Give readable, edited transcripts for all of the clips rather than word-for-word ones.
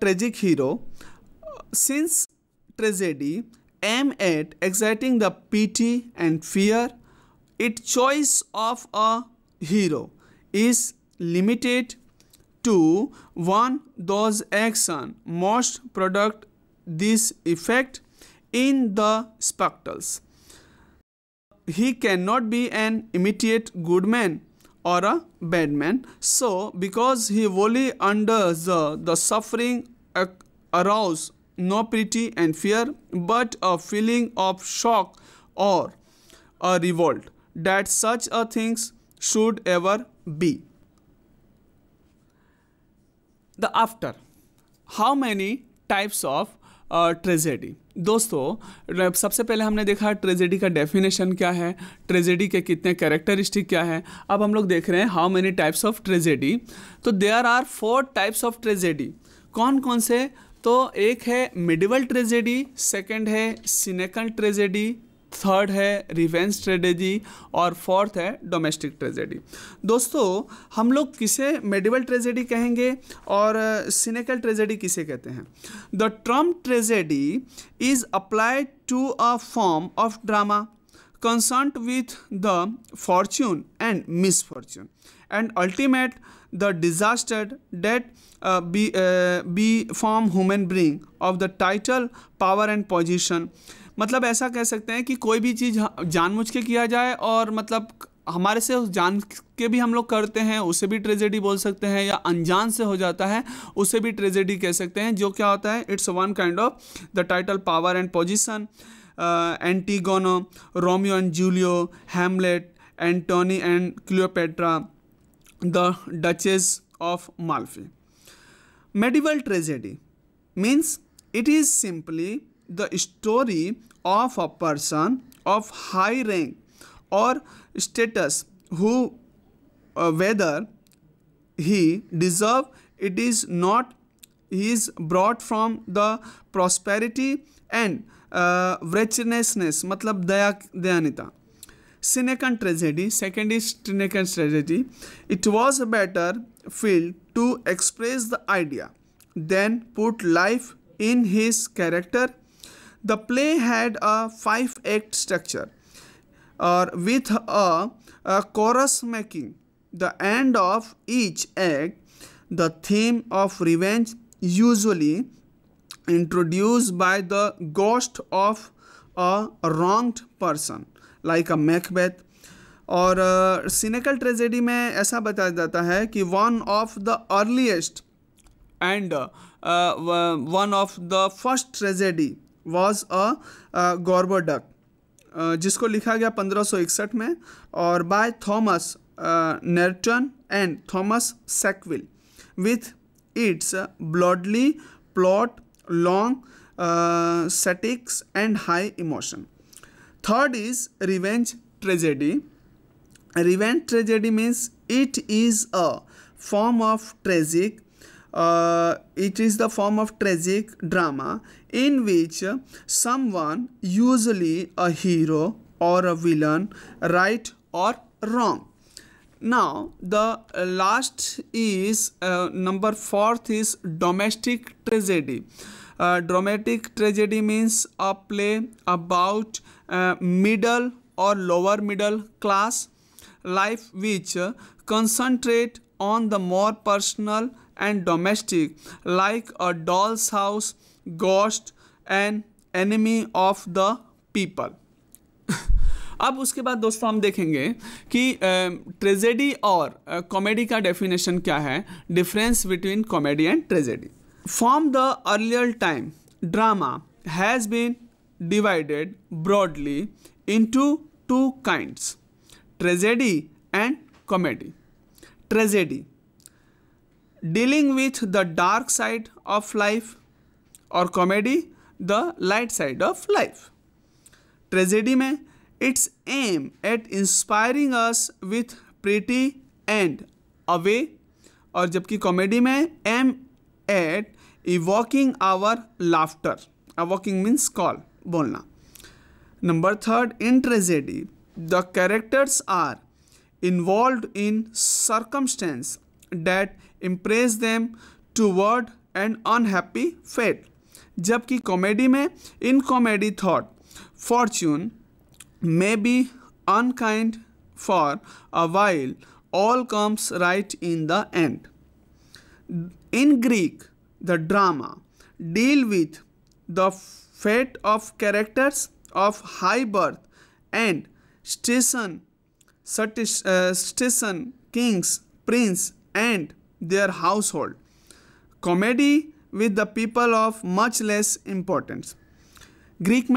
tragic hero. Since tragedy aim at exciting the pity and fear, its choice of a hero is limited to one those action most product this effect in the spectacles. He cannot be an immediate good man or a bad man. So, because he wholly under the suffering arouse no pity and fear, but a feeling of shock or a revolt that such a things should ever be. The after. How many types of tragedy? दोस्तों सबसे पहले हमने देखा tragedy का definition क्या है, tragedy के कितने कैरेक्टरिस्टिक क्या है. अब हम लोग देख रहे हैं how many types of tragedy. तो there are 4 types of tragedy. कौन कौन से? तो एक है मिडिवल ट्रेजेडी, सेकंड है सिनेकल ट्रेजेडी, थर्ड है रिवेंज ट्रेजेडी और फोर्थ है डोमेस्टिक ट्रेजेडी. दोस्तों हम लोग किसे मेडिवल ट्रेजेडी कहेंगे और सिनेकल ट्रेजेडी किसे कहते हैं? The term tragedy is applied to a form of drama concerned with the fortune and misfortune and ultimate the disaster that befall human being of the title, power and position. मतलब ऐसा कह सकते हैं कि कोई भी चीज़ जानबूझ के किया जाए और मतलब हमारे से जान के भी हम लोग करते हैं उसे भी ट्रेजेडी बोल सकते हैं, या अनजान से हो जाता है उसे भी ट्रेजेडी कह सकते हैं. जो क्या होता है? It's one kind of the title, power and position. Antigone, Romeo and Juliet, Hamlet, Antony and Cleopatra, the Duchess of Malfi. Medieval tragedy means it is simply the story of a person of high rank or status who whether he deserve it is not, he is brought from the prosperity and wretchedness, मतलब दयानिता. Senecan tragedy, second is Senecan tragedy. It was a better field to express the idea than put life in his character. The play had a 5-act structure or with a chorus making the end of each act the theme of revenge, usually introduced by the ghost of a wronged person like a Macbeth. और सिनेकल tragedy में ऐसा बताया जाता है कि one of the earliest and one of the first tragedy was a Gorboduc, जिसको लिखा गया 1561 में और by Thomas Norton and Thomas Sackville with its bloody plot, long statics and high emotion. Third is revenge tragedy. Revenge tragedy means it is a form of tragic it is the form of tragic drama in which someone, usually a hero or a villain, right or wrong. Now the last is number 4th is domestic tragedy. Dramatic tragedy means a play about middle or lower middle class life which concentrate on the more personal and domestic, like a doll's house, ghost and enemy of the people. अब उसके बाद दोस्तों हम देखेंगे कि tragedy और comedy का definition क्या है, difference between comedy and tragedy. From the earlier time, drama has been divided broadly into 2 kinds, tragedy and comedy. Tragedy, dealing with the dark side of life, or comedy, the light side of life. Tragedy में its aim at inspiring us with pity and away, और जबकि comedy में aim at evoking our laughter. Evoking means call, बोलना. Number 3, in tragedy, the characters are involved in circumstance that impress them toward and unhappy fate. जबकि comedy में in comedy though fortune may be unkind for a while, all comes right in the end. In Greek, the drama deal with the fate of characters of high birth and station, kings, prince, and their household. Comedy with the people of much less importance. Greek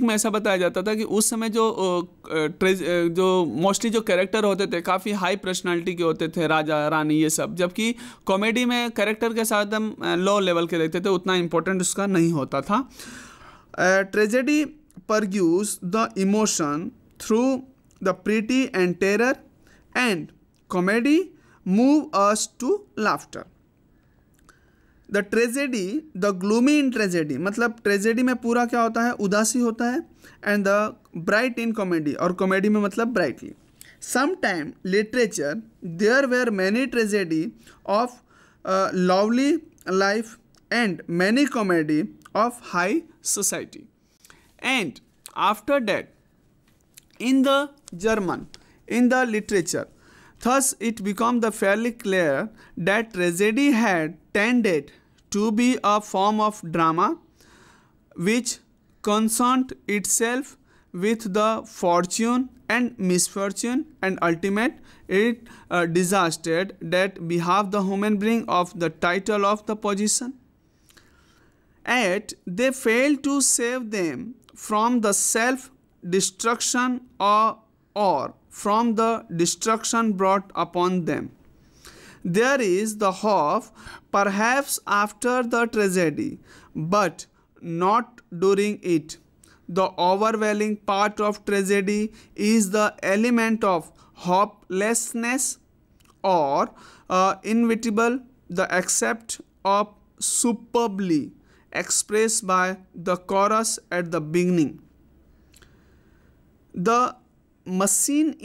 में ऐसा बताया जाता था कि उस समय जो mostly जो कैरेक्टर होते थे काफ़ी हाई पर्सनालिटी के होते थे, राजा रानी ये सब, जबकि कॉमेडी में कैरेक्टर के साथ हम लो लेवल के देखते थे, उतना इम्पोर्टेंट उसका नहीं होता था। Tragedy purges the emotion through the pity and terror and comedy move us to laughter. The tragedy, the gloomy in tragedy, मतलब ट्रेजेडी में पूरा क्या होता है, उदासी होता है, and the bright in comedy, और कॉमेडी में मतलब brightly. Some time literature there were many tragedy of lovely life and many comedy of high society. And after that in the German, in the literature. Thus, it became the fairly clear that tragedy had tended to be a form of drama which concerned itself with the fortune and misfortune and ultimate it disaster that behalf the human being of the title of the position. Yet they failed to save them from the self-destruction or from the destruction brought upon them. There is the hope, perhaps after the tragedy, but not during it. The overwhelming part of tragedy is the element of hopelessness or inevitable, the accept of superbly expressed by the chorus at the beginning. The machine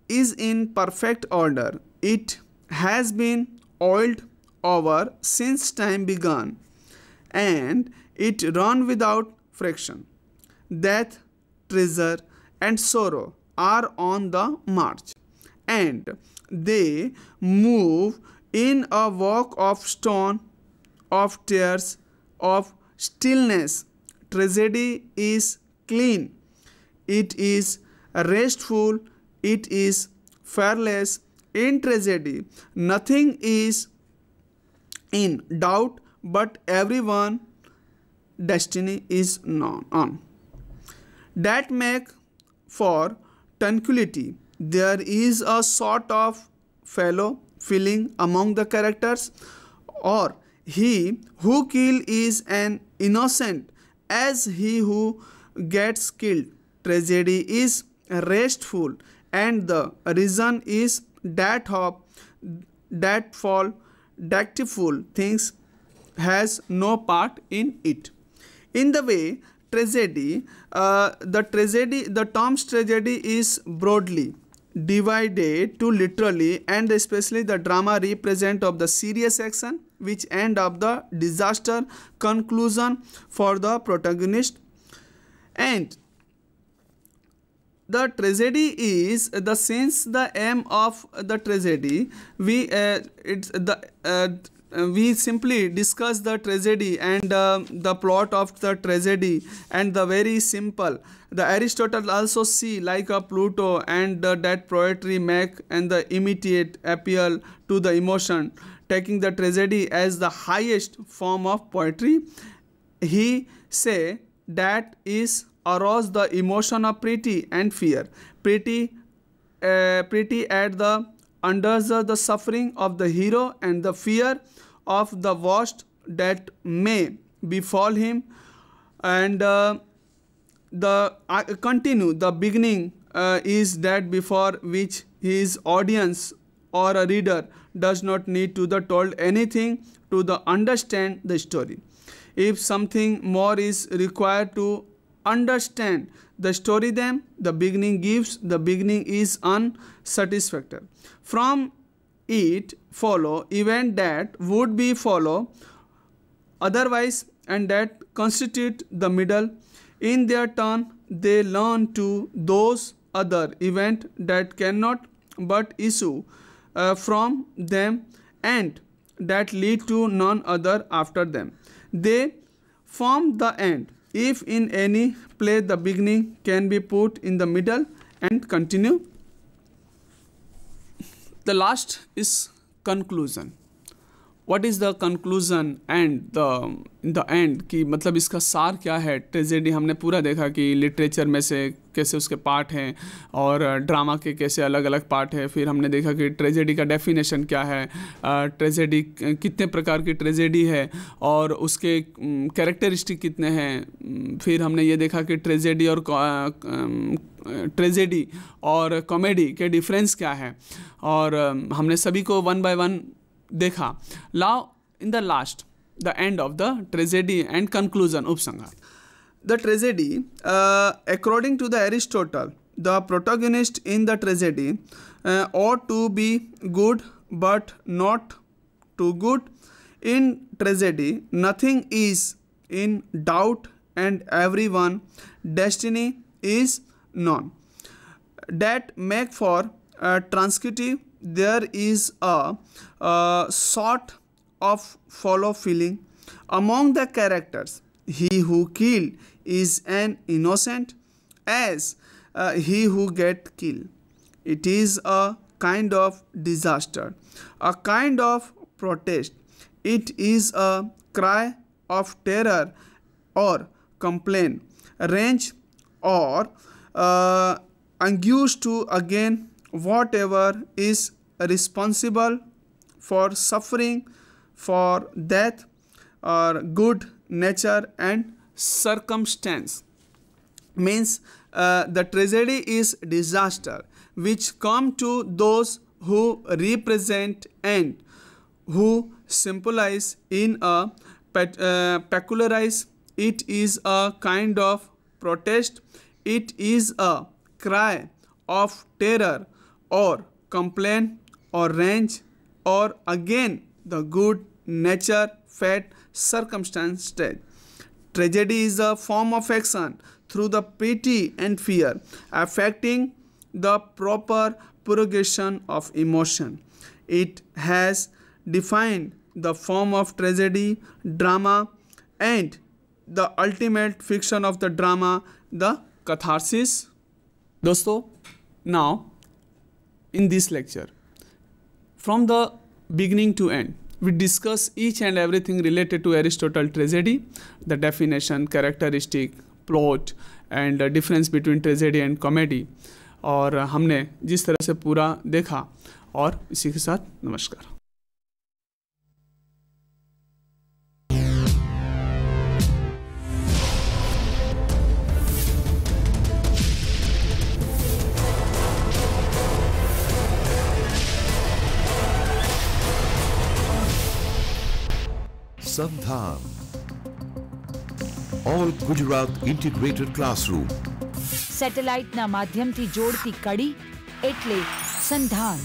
is in perfect order. It has been oiled over since time began, and it run without friction. Death, treasure, and sorrow are on the march, and they move in a walk of stone, of tears, of stillness. Tragedy is clean. It is restful, it is fearless. In tragedy, nothing is in doubt, but everyone's destiny is known. That make for tranquility. There is a sort of fellow feeling among the characters, or he who kills is an innocent as he who gets killed. Tragedy is restful, and the reason is that hope, that fall, doubtful things has no part in it. In the way tragedy, the terms tragedy is broadly divided to literally and especially the drama represent of the serious action which end up the disaster conclusion for the protagonist. And the tragedy is the since the aim of the tragedy, we simply discuss the tragedy and the plot of the tragedy, and the very simple. The Aristotle also see like a Pluto and that poetry make and the immediate appeal to the emotion, taking the tragedy as the highest form of poetry. He say that is arouse the emotion of pity and fear. Pity at the under the suffering of the hero, and the fear of the worst that may befall him. And continue the beginning is that before which his audience or a reader does not need to the told anything to the understand the story. If something more is required to understand the story, then the beginning is unsatisfactory. From it follow event that would be follow otherwise and that constitute the middle. In their turn, they learn to those other event that cannot but issue from them and that lead to none other after them. They form the end. If in any place the beginning can be put in the middle and continue. The last is conclusion. What is the conclusion and the end कि मतलब इसका सार क्या है. Tragedy हमने पूरा देखा कि लिटरेचर में से कैसे उसके पार्ट हैं और ड्रामा के कैसे अलग अलग पार्ट है. फिर हमने देखा कि ट्रेजेडी का डेफिनेशन क्या है, ट्रेजेडी कितने प्रकार की ट्रेजेडी है और उसके कैरेक्टरिस्टिक कितने हैं. फिर हमने ये देखा कि ट्रेजेडी और कॉमेडी के डिफरेंस क्या है और हमने सभी को वन बाय वन देखा. Now in the last, the end of the tragedy and conclusion, उपसंहार. The tragedy, according to the Aristotle, the protagonist in the tragedy ought to be good but not too good. In tragedy, nothing is in doubt and everyone destiny is known. That make for transitive. There is a sort of follow feeling among the characters. He who killed is an innocent as he who get killed. It is a kind of disaster, a kind of protest. It is a cry of terror or complaint, rage or anguish to again whatever is responsible for suffering, for death or good nature and circumstance. Means the tragedy is disaster which come to those who represent and who symbolize in a peculiarize. It is a kind of protest. It is a cry of terror or complaint or rage or again the good nature, fate, circumstance state. Tragedy is a form of action through the pity and fear, affecting the proper progression of emotion. It has defined the form of tragedy, drama, and the ultimate fiction of the drama, the catharsis. दोस्तों, now in this lecture, from the beginning to end, we discuss each and everything related to Aristotle tragedy, the definition, characteristic, plot and difference between tragedy and comedy. और हमने जिस तरह से पूरा देखा और इसी के साथ नमस्कार. સંધાન ઓલ ગુજરાત ઇન્ટિગ્રેટેડ ક્લાસરૂમ સેટેલાઇટના માધ્યમથી જોડતી કડી એટલે સંધાન.